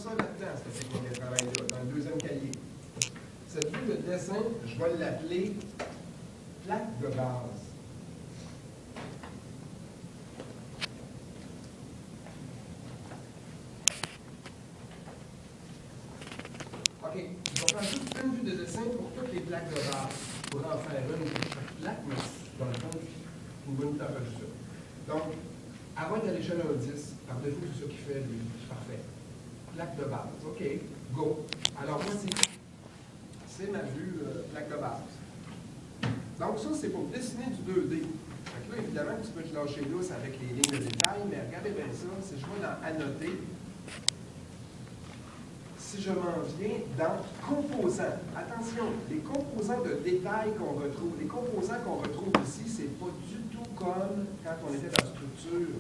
ça là-dedans, cette technique de travail-là, dans le deuxième cahier. Cette vue de dessin, je vais l'appeler plaque de base. OK, je vais faire juste une vue de dessin pour toutes les plaques de base. Je pourrais en faire une pour chaque plaque, mais dans le fond, une bonne tape à juste ça. Donc, elle va être à l'échelle 1-10. Par défaut, c'est ça qu'il fait, lui. Parfait. Plaque de base. OK, go. Alors, voici. C'est ma vue plaque de base. Donc, ça, c'est pour dessiner du 2D. Fait que là, évidemment, tu peux te lâcher lousse avec les lignes de détail, mais regardez bien ça. Si je vais dans Annoter, si je m'en viens dans Composants, attention, les composants de détail qu'on retrouve, les composants qu'on retrouve ici, c'est pas du tout comme quand on était dans Structure.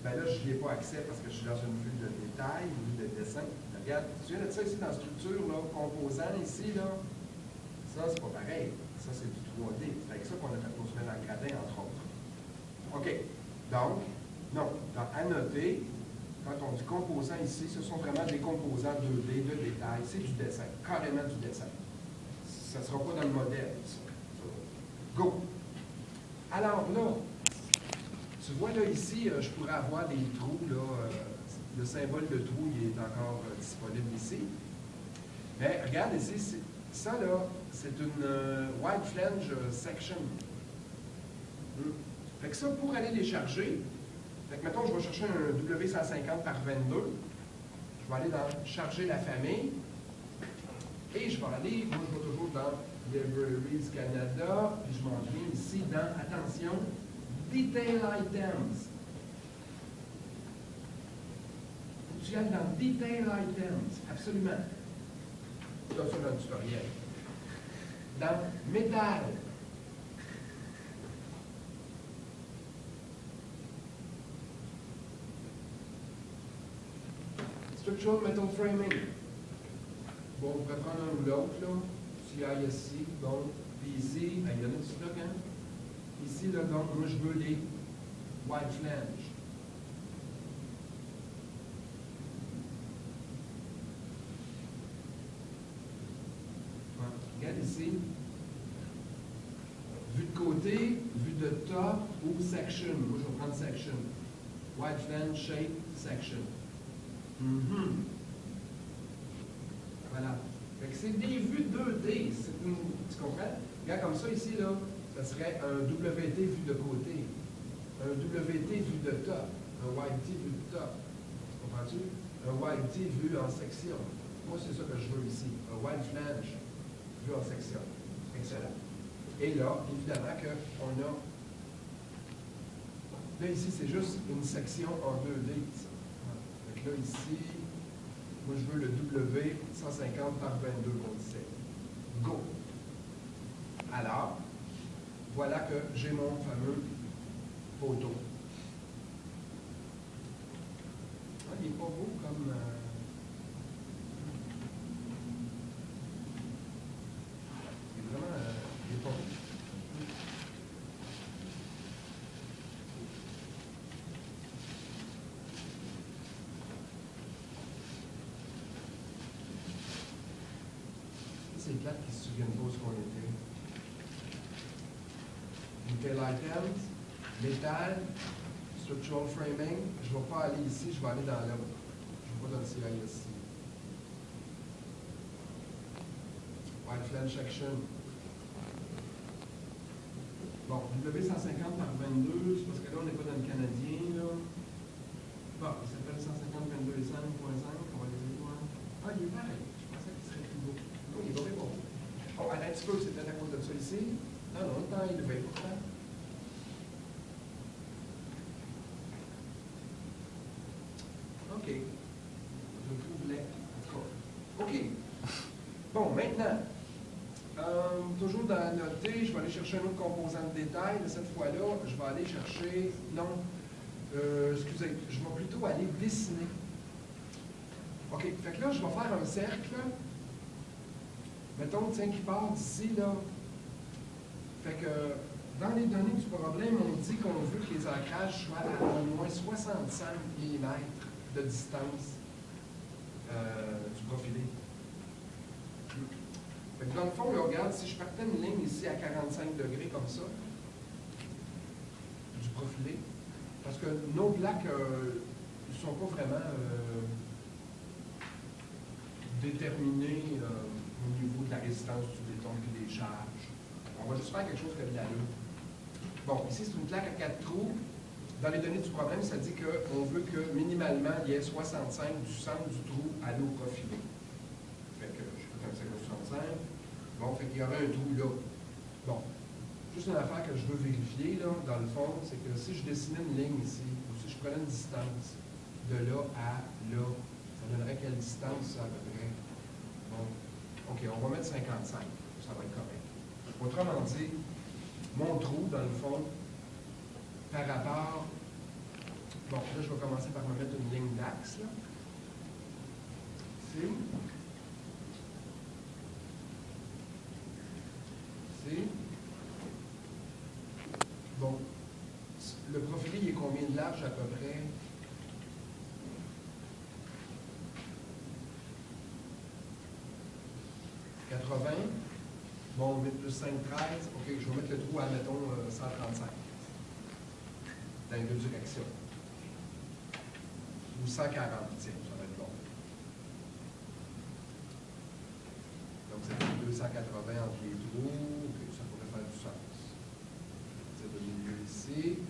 Ben là, je n'y ai pas accès parce que je suis dans une vue de détail, une vue de dessin. Regarde, tu viens de ça ici dans Structure, là, Composants, ici, là. Ça, c'est pas pareil. Ça, c'est du 3D. C'est avec ça qu'on a fait pour se mettre dans le gradin, entre autres. OK. Donc, non. Dans Annoter, quand on dit composants ici, ce sont vraiment des composants 2D, de détail. C'est du dessin, carrément du dessin. Ça ne sera pas dans le modèle, ça. Go! Alors là, tu vois là ici, je pourrais avoir des trous, là. Le symbole de trou, il est encore disponible ici. Mais regarde ici, ça là, c'est une wide flange section. Fait que ça, pour aller les charger, fait que mettons, je vais chercher un W150 par 22. Je vais aller dans Charger la famille. Et je vais aller, moi je vais toujours dans Libraries Canada. Puis je m'en viens ici dans, attention, Detail Items. Tu y ailles dans Detail Items, absolument. Tu as ça dans le tutoriel. Dans Métal. Structural Metal Framing. Bon, on pourrait prendre un ou l'autre, là. CISC, bon. Puis ici, il y en a du stock, hein? Ici, là, donc, moi, je veux les wide flange. Regarde ici. Vue de côté, vue de top ou section. Moi, je vais prendre section. Wide flange, shape, section. Voilà. Fait que c'est des vues 2D. Tu comprends? Regarde comme ça ici, là, ça serait un WT vue de côté. Un WT vue de top. Un YT vue de top. Comprends-tu? Un YT vue en section. Moi, c'est ça que je veux ici. Un wide flange vue en section. Excellent. Et là, évidemment qu'on a... Là, ici, c'est juste une section en 2D. Donc là, ici, moi, je veux le W150 par 22 qu'on disait. Go! Alors, voilà que j'ai mon fameux poteau. Ah, il n'est pas beau comme... il est vraiment... il n'est pas beau. C'est les plaques qui se souviennent pas où ce qu'on était. Detail items, métal, structural framing. Je ne vais pas aller ici, je vais aller dans l'autre. Je vais pas dans le CISC. Wide flange section. Bon, W150 par 22, c'est parce que là, on n'est pas dans le canadien, là. Bon, il s'appelle 150 22.5.5, on va les dire. Ah, il est pareil. Je pensais qu'il serait plus beau. Non, il est vraiment beau. Bon, arrête un petit peu, c'est peut-être à cause de ça ici. Non, non, le temps est élevé pourtant. OK. Je trouve laid. OK. Bon, maintenant, toujours dans la noter, je vais aller chercher un autre composant de détail. De cette fois-là, je vais aller chercher... Non, excusez, je vais plutôt aller dessiner. OK, fait que là, je vais faire un cercle. Mettons, tiens, qui part d'ici, là. Fait que, dans les données du problème, on dit qu'on veut que les ancrages soient à au moins 65 mm de distance du profilé. Fait que dans le fond, là, regarde, si je partais une ligne ici à 45 degrés comme ça, du profilé, parce que nos plaques ne sont pas vraiment déterminées au niveau de la résistance du béton et des charges. On va juste faire quelque chose comme de l'allure. Bon, ici, c'est une plaque à 4 trous. Dans les données du problème, ça dit qu'on veut que minimalement, il y ait 65 du centre du trou à l'eau profilée. Fait que je fais comme ça, 65. Bon, fait qu'il y aurait un trou là. Bon, juste une affaire que je veux vérifier, là, dans le fond, c'est que si je dessinais une ligne ici, ou si je prenais une distance de là à là, ça donnerait quelle distance, ça, à peu près? Bon, OK, on va mettre 55. Ça va être correct. Autrement dit, mon trou, dans le fond, par rapport... Bon, là, je vais commencer par me mettre une ligne d'axe, là. Ici. Ici. Bon. Le profilé, il est combien de large, à peu près? « 80. Bon, 8 plus 5, 13. OK, je vais mettre le trou à, mettons, 135. Dans les deux directions. Ou 140, tiens, ça va être bon. Donc, ça fait 280 entre les trous. OK, ça pourrait faire du sens. C'est le milieu ici.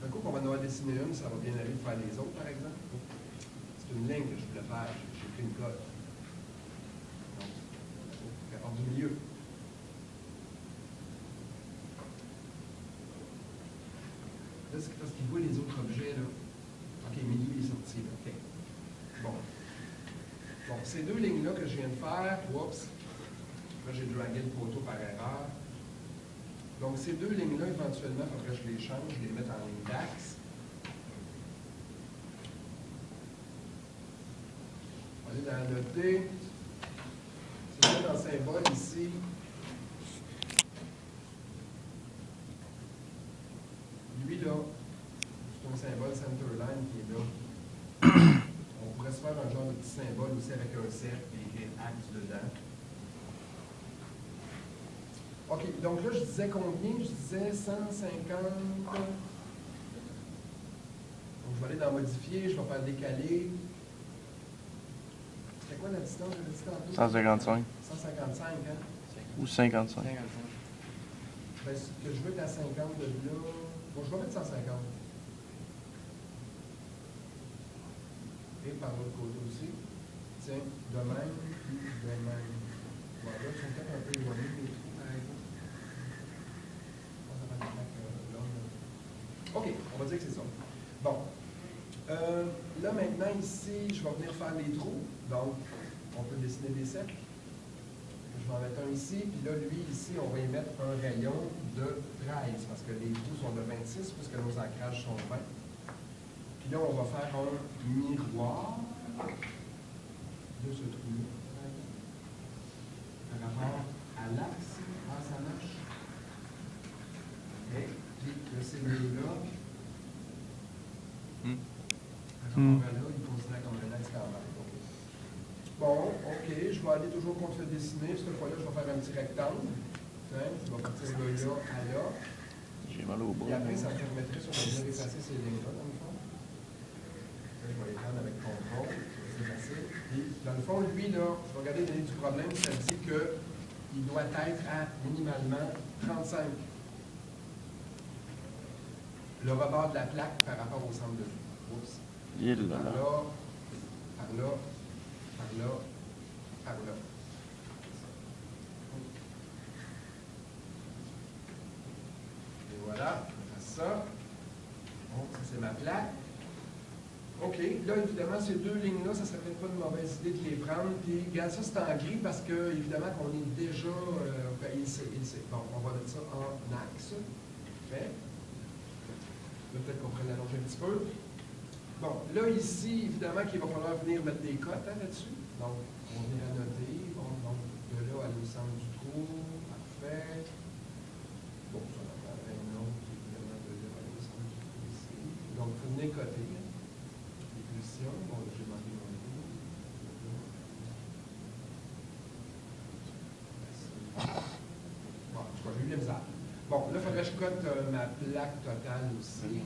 Un coup qu'on va devoir dessiner une, ça va bien aller de faire les autres, par exemple. C'est une ligne que je voulais faire. J'ai pris une colle. Donc, hors du milieu. Là, c'est parce qu'il voit les autres objets, là. OK, milieu est sorti, là. OK. Bon. Bon, ces deux lignes-là que je viens de faire, oups, là, j'ai dragué le poteau par erreur. Donc, ces deux lignes-là, éventuellement, il faudrait que je les change, je les mette en ligne d'axe. On va aller dans la noter. Si je mets dans le symbole ici, lui, là, c'est un symbole centerline qui est là. On pourrait se faire un genre de petit symbole aussi avec un cercle et écrire axe dedans. OK, donc là, je disais combien? Je disais 150. Donc, je vais aller dans modifier, je vais faire décaler. C'était quoi la distance? 155. 155, hein? Ou 55. Ben, ce que je veux être à 50 de là. Bon, je vais mettre 150. Et par l'autre côté aussi. Tiens, de même, puis de même. Voilà, ils sont peut-être un peu éloignés, les trous, par exemple. OK, on va dire que c'est ça. Bon. Là, maintenant, ici, je vais venir faire les trous. Donc, on peut dessiner des cercles. Je vais en mettre un ici, puis là, lui, ici, on va y mettre un rayon de 13, parce que les trous sont de 26, puisque nos ancrages sont 20. Puis là, on va faire un miroir de ce trou-là par rapport à l'axe. Ah, ça marche. OK. Puis le CD-là, par rapport à là, il est considéré comme un axe quand même. Bon, OK, je vais aller toujours contre le dessiner. Cette fois-là, je vais faire un petit rectangle. Tiens, je vais partir de là à là. J'ai mal au bras. Et après, ça me permettrait sur de effacer ces lignes-là, dans le fond. Là, je vais les prendre avec contrôle. C'est facile. Puis, dans le fond, lui, là, je vais regarder les données du problème. Ça dit qu'il doit être à minimalement 35. Le rebord de la plaque par rapport au centre de vue. Oups. Par là, par là, par là, par là. Et voilà, on fait ça. Bon, ça c'est ma plaque. OK, là évidemment, ces deux lignes-là, ça serait peut-être pas une mauvaise idée de les prendre. Puis, regarde, ça c'est en gris parce que, évidemment, qu'on est déjà. Il sait. Bon, on va mettre ça en axe. Fait. Là, peut-être qu'on pourrait l'allonger un petit peu. Bon, là, ici, évidemment, qu'il va falloir venir mettre des cotes là-dessus. Donc, on vient à noter. Bon, donc, de là à au centre du trou. Parfait. Bon, ça va faire un autre, évidemment, de là à au centre du trou ici. Donc, il faut venir coter. faudrait que je cote ma plaque totale aussi.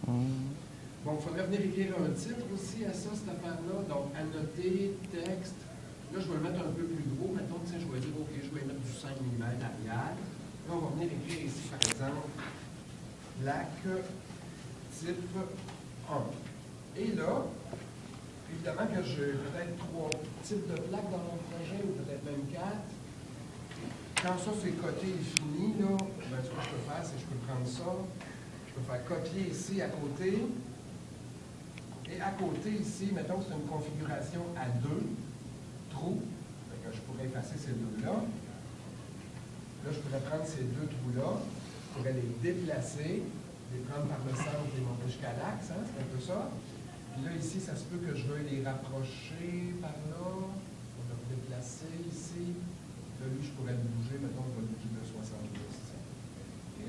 Bon, il faudrait venir écrire un titre aussi à ça, cette affaire-là. Donc, annoter, texte. Là, je vais le mettre un peu plus gros. Mettons, tiens, je vais dire, OK, je vais mettre du 5 mm arrière. Là, on va venir écrire ici, par exemple, plaque type 1. Et là, évidemment que j'ai peut-être 3 types de plaques dans mon projet, ou peut-être même 4. Quand ça, c'est coté et fini, là, ben, ce que je peux faire, c'est que je peux prendre ça. Je peux faire copier ici à côté. Et à côté, ici, mettons que c'est une configuration à 2 trous. Fait que je pourrais effacer ces deux-là. Là, je pourrais prendre ces 2 trous-là. Je pourrais les déplacer, les prendre par le centre et les monter jusqu'à l'axe. Hein, c'est un peu ça. Puis là, ici, ça se peut que je veuille les rapprocher par là. On va le déplacer ici. Là, lui, je pourrais le bouger. Mettons, je vais le bouger de 70. OK.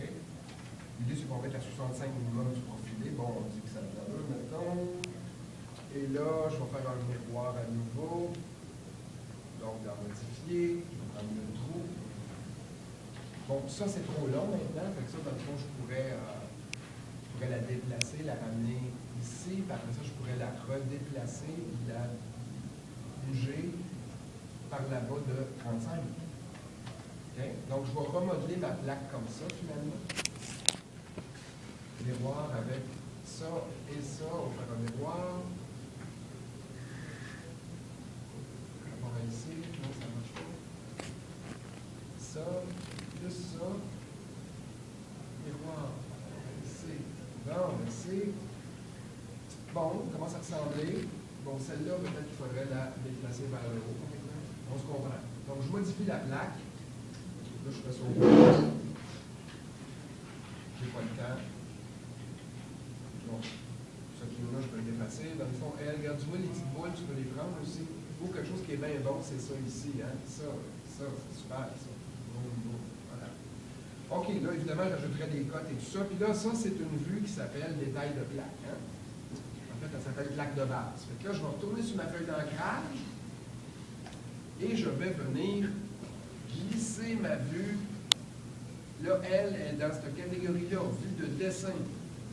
L'idée, c'est qu'on va mettre à 65 minimum du profilé. Bon, on dit que ça va là, mettons. Et là, je vais faire un miroir à nouveau. Donc, dans modifier, je vais prendre le trou. Bon, ça, c'est trop long maintenant. Fait que ça, dans le fond, je pourrais la déplacer, la ramener ici. Puis après ça, je pourrais la redéplacer et la bouger par là-bas de 35. Okay? Donc, je vais remodeler ma plaque comme ça, finalement. Miroir avec ça et ça. On va faire un miroir. On va ici. Non, ça ne marche pas. Ça, plus ça. Miroir. Ici. Bon, merci. Bon, on commence à ressembler. Bon, celle-là, peut-être qu'il faudrait la déplacer vers le haut. On se comprend. Donc, je modifie la plaque. Là, je fais ça au bout. J'ai pas le temps. Bon, ce clou-là, je peux le dépasser. Dans le fond, regarde, tu vois, les petites boules, tu peux les prendre aussi. Ou quelque chose qui est bien bon, c'est ça ici. Hein? Ça, c'est super, ça. Voilà. OK, là, évidemment, j'ajouterai des cotes et tout ça. Puis là, ça, c'est une vue qui s'appelle détail de plaque. Hein? En fait, elle s'appelle plaque de base. Fait que là, je vais retourner sur ma feuille d'ancrage et je vais venir glisser ma vue. Là, elle est dans cette catégorie-là, vue de dessin.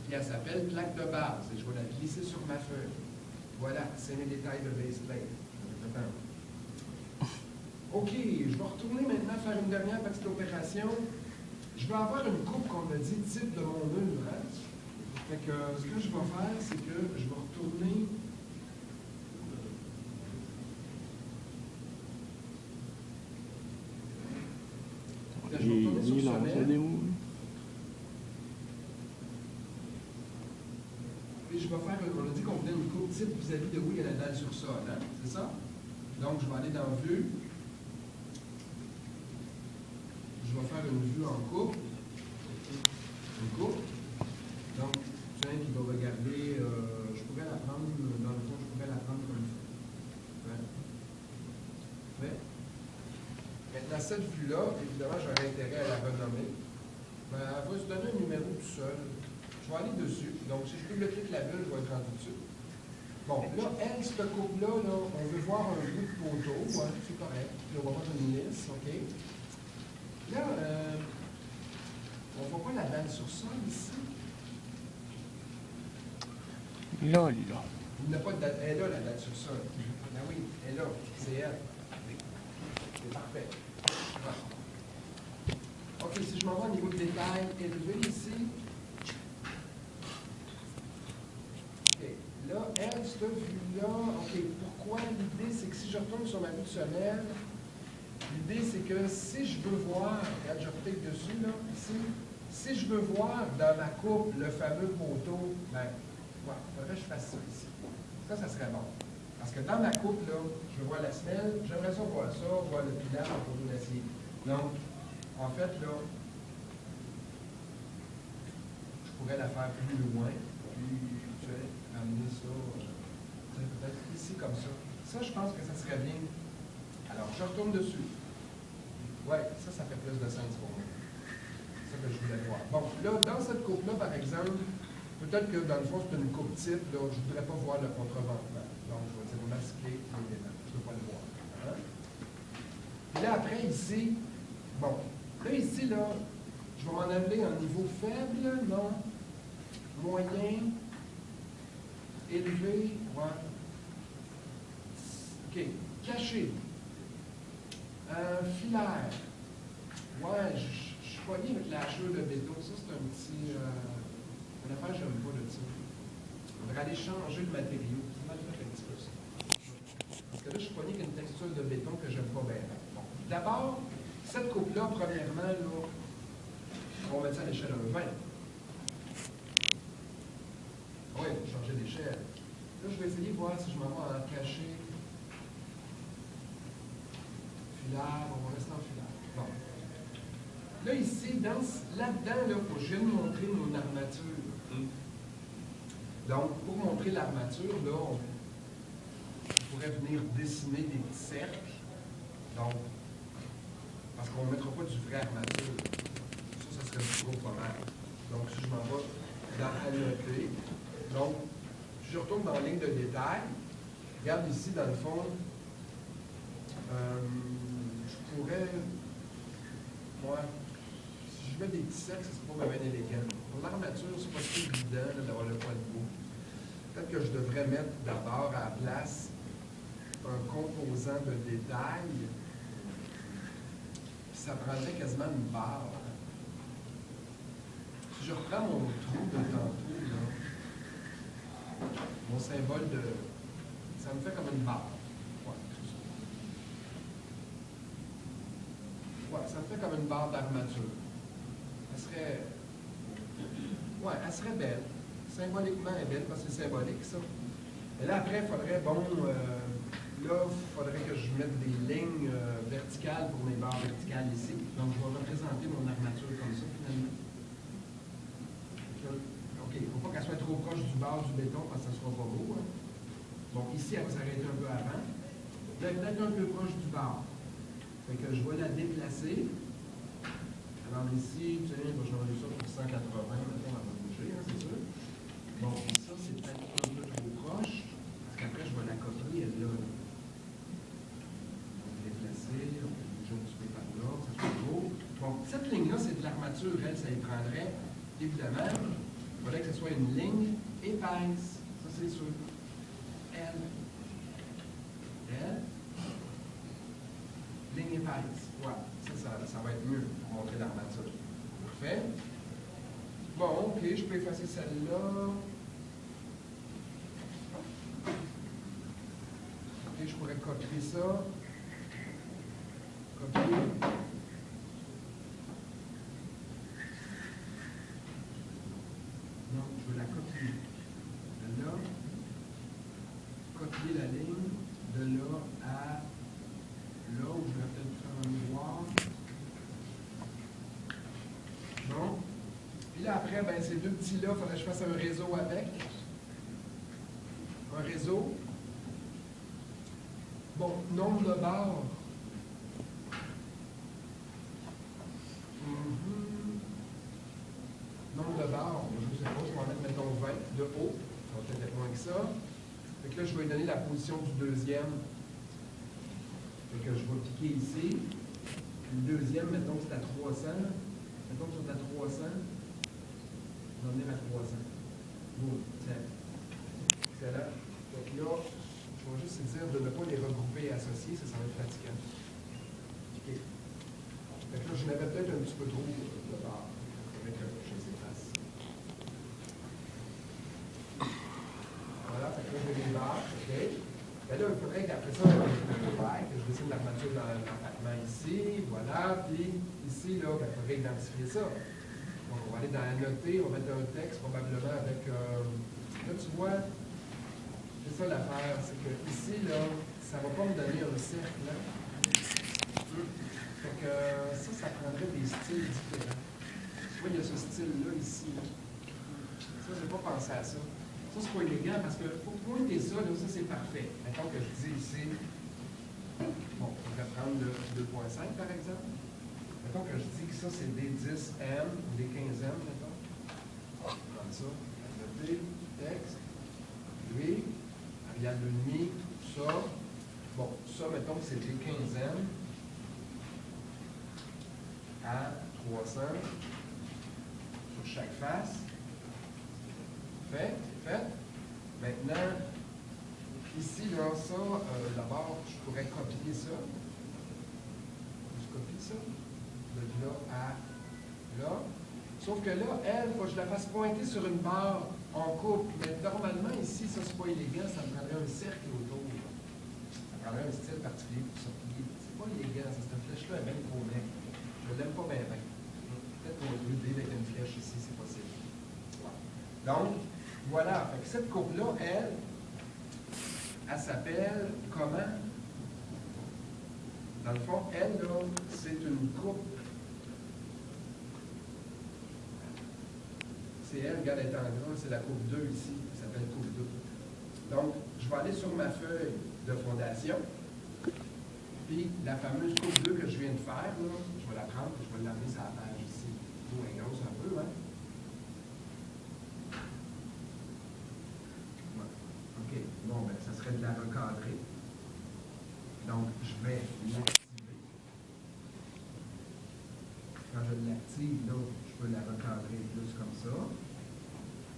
Puis elle s'appelle plaque de base. Et je vais la glisser sur ma feuille. Voilà, c'est mes détails de baseplate. OK, je vais retourner maintenant faire une dernière petite opération. Je vais avoir une coupe qu'on me dit type de mon mur. Hein? Fait que ce que je vais faire, c'est que je vais retourner. Là, je vais retourner sur sommet. Et je vais faire, on a dit qu'on voulait une coupe type vis-à-vis de où il y a la dalle sur sol. Hein? C'est ça? Donc, je vais aller dans Vue. Je vais faire une vue en coupe. Une coupe. Donc, tiens, qui va regarder, je pourrais la prendre, dans le fond, je pourrais la prendre comme ça. Ouais. Ouais. Maintenant, cette vue-là, évidemment, j'aurais intérêt à la renommer. Mais elle va se donner un numéro tout seul. Je vais aller dessus. Donc, si je peux bloquer la bulle, je vais être rendu dessus. Bon, là, elle, cette coupe-là, là, on veut voir un bout de poteau. Ouais, c'est correct. Là, on va voir une lisse, OK? Là, on ne voit pas la dalle sur sol ici. Là. Il n'y a pas de dalle. Elle est là, la dalle sur sol. Ben oui, elle est là. C'est elle. C'est parfait. Ouais. OK, si je m'en vais au niveau de détail élevé ici. OK. Là, elle, cette vue-là, OK, pourquoi? L'idée, c'est que si je retourne sur ma vue de semelle, l'idée, c'est que si je veux voir, regarde, je retape dessus, là, ici, si je veux voir dans ma coupe le fameux poteau, ben, ouais, il faudrait que je fasse ça ici. Ça serait bon. Parce que dans ma coupe, là, je veux voir la semelle, j'aimerais ça, voir le pilaire en poteau d'acier. Donc, en fait, là, je pourrais la faire plus loin, puis, tu sais, amener ça, peut-être ici, comme ça. Ça, je pense que ça serait bien. Alors, je retourne dessus. Oui, ça fait plus de sens pour moi. C'est ça que je voulais voir. Bon, là, dans cette coupe-là, par exemple, peut-être que dans le fond, c'est une coupe type, là, je ne voudrais pas voir le contreventement. Donc, je vais dire masquer l'élément. Je ne veux pas le voir. Hein? Puis là, après, ici, bon, Là, ici, là, je vais m'en aller en niveau faible, non, moyen, élevé, ouais. OK, caché. Filaire. Ouais, je suis pogné avec la hachure de béton. Ça, c'est un petit... une affaire, j'aime pas de ça. On devrait aller changer le matériau. C'est mal fait un petit peu ça. Parce que là, je suis pogné avec une texture de béton que j'aime pas bien. Bon. D'abord, cette coupe-là, premièrement, là, on va mettre ça à l'échelle 1,20. Oui, il faut changer d'échelle. Là, je vais essayer de voir si je m'en vais en cacher. Filaire, on va rester en filaire. Bon. Là, ici, là-dedans, il faut que je vienne montrer mon armature. Donc, pour montrer l'armature, là, on pourrait venir dessiner des petits cercles. Donc, parce qu'on ne mettra pas du vrai armature. Ça serait trop pas mal. Donc, si je m'en vais dans annoter, donc, je retourne dans la ligne de détail. Regarde ici, dans le fond, je pourrais, moi, si je mets des petits cercles, ça ne serait pas bien élégant. Pour l'armature, c'est pas si évident d'avoir le point de bout. Peut-être que je devrais mettre d'abord à la place un composant de détail. Puis ça prendrait quasiment une barre. Si je reprends mon trou de tantôt, là, mon symbole de... ça me fait comme une barre. Ouais, tout ça. Ouais, ça me fait comme une barre d'armature. Elle serait... ouais, elle serait belle. Symboliquement, elle est belle parce que c'est symbolique, ça. Et là, après, il faudrait, bon... là, il faudrait que je mette des lignes verticales pour mes barres verticales ici. Donc, je vais représenter mon armature comme ça, finalement. OK, il ne faut pas qu'elle soit trop proche du bord du béton parce que ça ne sera pas beau. Hein. Donc, ici, elle va s'arrêter un peu avant. Là, elle est peut-être un peu proche du bord. Fait que je vais la déplacer. Alors, ici, tiens, je vais changer ça pour 180. Maintenant, on va bouger, hein, c'est sûr. Bon, ça, c'est peut-être un peu trop proche. Parce qu'après, je vais la copier, elle là. Déplacer, on peut bouger un petit peu par là, ça soit beau. Bon, cette ligne-là, c'est de l'armature, elle, ça y prendrait, évidemment, il faudrait que ce soit une ligne épaisse, ça c'est sûr. Elle. Ligne épaisse, voilà, ça va être mieux pour montrer l'armature. Parfait. Bon, ok, je peux effacer celle-là. Ok, je pourrais copier ça. Copier. Non, je veux la copier. De là, copier la ligne de là à là où je vais peut-être faire un miroir. Bon. Puis là, après, ben, ces deux petits-là, il faudrait que je fasse un réseau avec. Un réseau. Bon, nombre de barres. Nombre de barres, je ne sais pas, je vais en mettre, mettons, 20 de haut. Ça va peut-être être moins que ça. Fait que là, je vais lui donner la position du deuxième. Fait que je vais piquer ici. Puis le deuxième, mettons que c'est à 300. Mettons que c'est à 300. Je vais en venir à 300. Bon, tiens. Excellent. Donc là, je vais juste dire de ne pas les regrouper et associer, ça va être fatigant. OK. Fait que là, je n'avais peut-être un petit peu trop de barre. Avec je les efface. Voilà, fait que là, j'ai les barres, OK. Ben là, il faudrait qu'après ça, que je dessine l'armature dans l'appartement ici, voilà, puis ici, là, ben, il faudrait identifier ça. Donc, on va aller dans la noter, on va mettre un texte probablement avec, là, tu vois, c'est ça l'affaire, c'est que ici, là, ça ne va pas me donner un cercle, là. Fait que ça prendrait des styles différents. Tu vois, il y a ce style-là ici. Là. Ça, je n'ai pas pensé à ça. Ça, c'est pas élégant parce que pour pointer ça, là, ça c'est parfait. Mettons que je dis ici, bon, on va prendre le 2.5 par exemple. Mettons que je dis que ça c'est des 10M ou des 15M, mettons. Comme ça, noter, texte, lui, arrière de demi, ça. Bon, ça, mettons que c'est des 15M. à 300 sur chaque face. Fait, c'est fait. Maintenant, ici, là, ça, d'abord, je pourrais copier ça. Je copie ça. De là à là. Sauf que là, elle, il faut que je la fasse pointer sur une barre en couple. Mais normalement, ici, ça, c'est pas illégal, ça me prendrait un cercle autour. Ça prendrait un style particulier pour ça. C'est pas illégal, cette flèche-là est bien trop nette. Je l'aime pas bien. Peut-être qu'on peut l'aider avec une flèche ici, c'est possible. Donc, voilà. Fait que cette coupe-là, elle s'appelle comment? Dans le fond, elle, là, c'est une coupe. C'est elle, regarde, elle est en gras, c'est la coupe 2 ici, ça s'appelle coupe 2. Donc, je vais aller sur ma feuille de fondation, puis la fameuse coupe 2 que je viens de faire, là, je vais la prendre et je vais l'amener sur la page ici. Elle est grosse un peu, hein? Ouais. OK, bon, ben, ça serait de la recadrer. Donc, je vais l'activer. Quand je l'active, là, je peux la recadrer plus comme ça.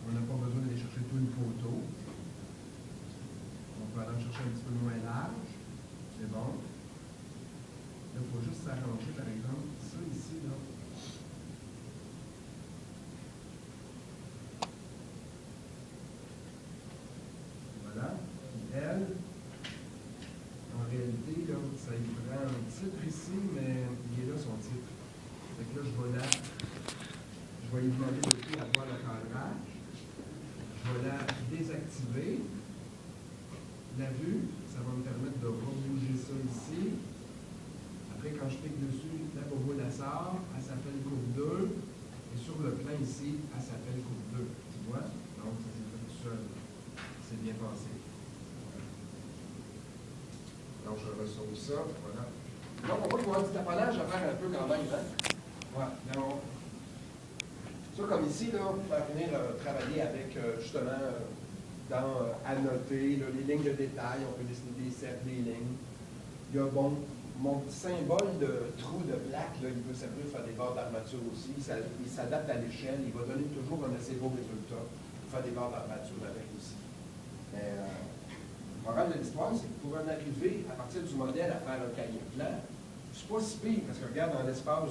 On n'a pas besoin d'aller chercher toute une photo. On peut aller chercher un petit peu moins large. C'est bon. Là, il faut juste s'arranger, par exemple, ça ici, là. Voilà. Et elle, en réalité, là, ça lui prend un titre ici, mais il est là son titre. Fait que là, je vais lui demander aussi à voir le cadrage. Je vais la désactiver. La vue, ça va me permettre de rebouger ça ici. Après, quand je clique dessus, la bobo la sort, elle s'appelle coupe 2. Et sur le plan ici, elle s'appelle coupe 2. Tu vois? Donc, ça s'est fait tout seul. C'est bien passé. Donc, je ressauve ça. Voilà. Donc, on voit qu'il y a un petit taponnage à faire un peu quand même. Hein? Ouais. Donc, ça, comme ici, là, on va venir travailler avec, justement, annoter là, les lignes de détail. On peut dessiner des cercles, des lignes. Il y a, bon, mon petit symbole de trou de plaque, là, il peut servir à faire des barres d'armature aussi. Il s'adapte à l'échelle. Il va donner toujours un assez beau résultat pour faire des barres d'armature avec aussi. Mais, le moral de l'histoire, c'est que pour en arriver, à partir du modèle, à faire un cahier plan, c'est pas si pire, parce que regarde, dans l'espace